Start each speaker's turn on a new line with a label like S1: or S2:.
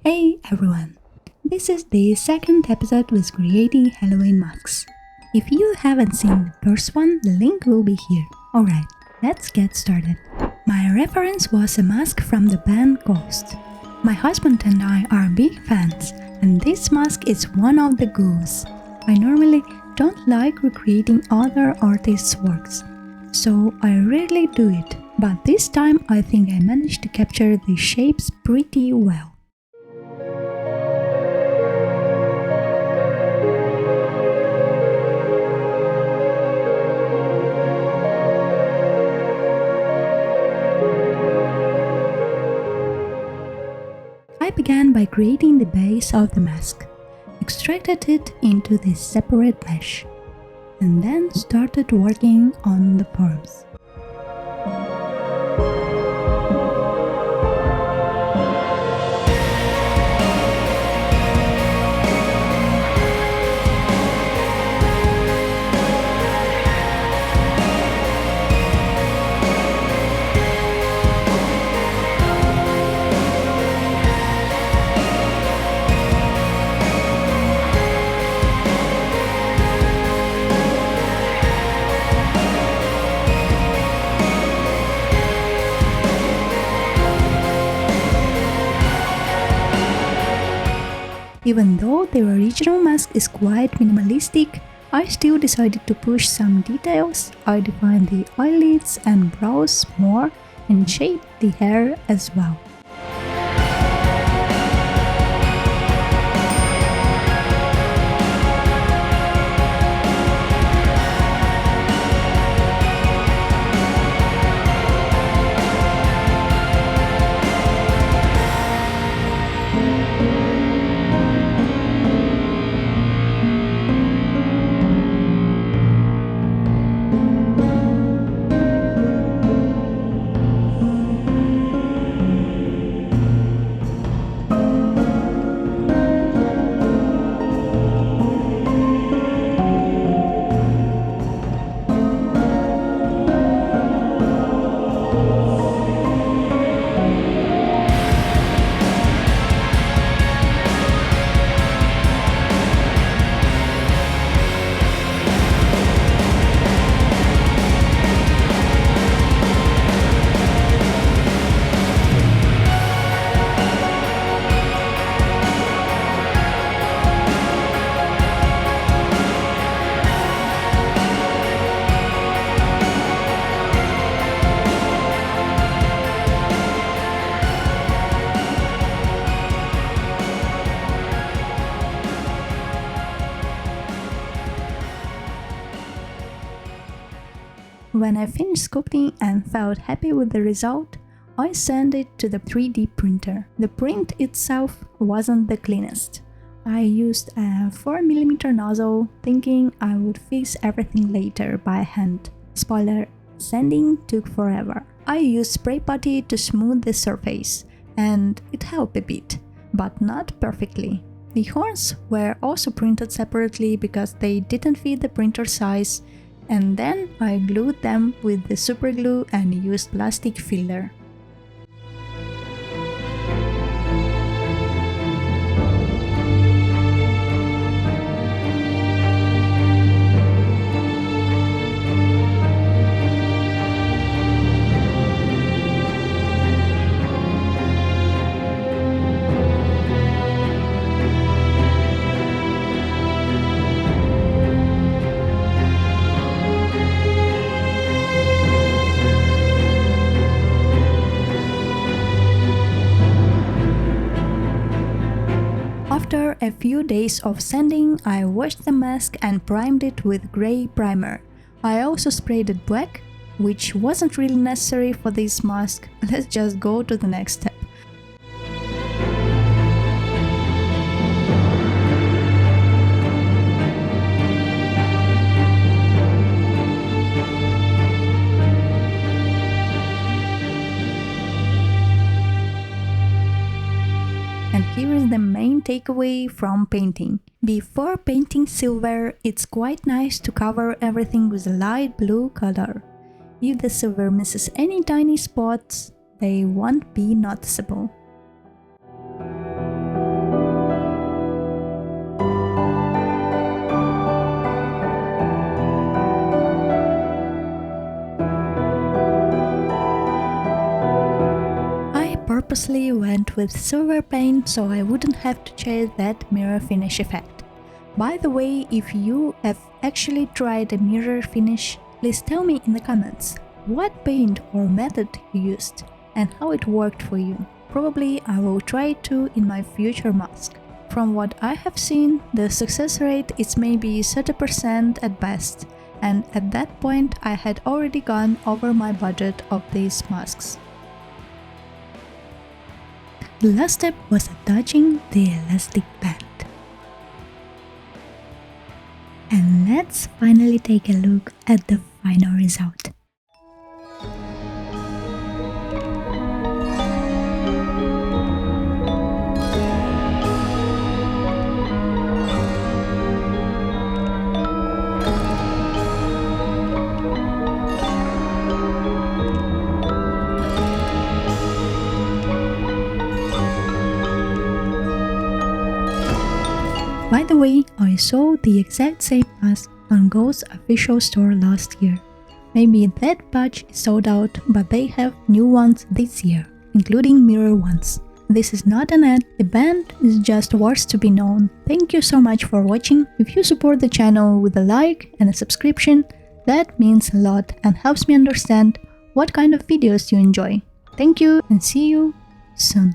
S1: Hey everyone! This is the second episode with creating Halloween masks. If you haven't seen the first one, the link will be here. Alright, let's get started. My reference was a mask from the band Ghost. My husband and I are big fans, and this mask is one of the Ghouls. I normally don't like recreating other artists' works, so I rarely do it, but this time I think I managed to capture the shapes pretty well. I began by creating the base of the mask, extracted it into this separate mesh, and then started working on the forms. Even though the original mask is quite minimalistic, I still decided to push some details. I defined the eyelids and brows more and shaped the hair as well. When I finished sculpting and felt happy with the result, I sent it to the 3D printer. The print itself wasn't the cleanest. I used a 4mm nozzle, thinking I would fix everything later by hand. Spoiler, sanding took forever. I used spray putty to smooth the surface, and it helped a bit, but not perfectly. The horns were also printed separately because they didn't fit the printer size, and then I glued them with the super glue and used plastic filler. After a few days of sanding, I washed the mask and primed it with grey primer. I also sprayed it black, which wasn't really necessary for this mask. Let's just go to the next step. And here is the main takeaway from painting. Before painting silver, it's quite nice to cover everything with a light blue color. If the silver misses any tiny spots, they won't be noticeable. went with silver paint so I wouldn't have to chase that mirror finish effect. By the way, if you have actually tried a mirror finish, please tell me in the comments what paint or method you used and how it worked for you. Probably I will try it too in my future mask. From what I have seen, the success rate is maybe 30% at best, and at that point I had already gone over my budget of these masks. The last step was attaching the elastic band. And let's finally take a look at the final result. By the way, I saw the exact same mask on Ghoul's official store last year. Maybe that batch is sold out, but they have new ones this year, including mirror ones. This is not an ad, the band is just worth to be known. Thank you so much for watching. If you support the channel with a like and a subscription, that means a lot and helps me understand what kind of videos you enjoy. Thank you and see you soon.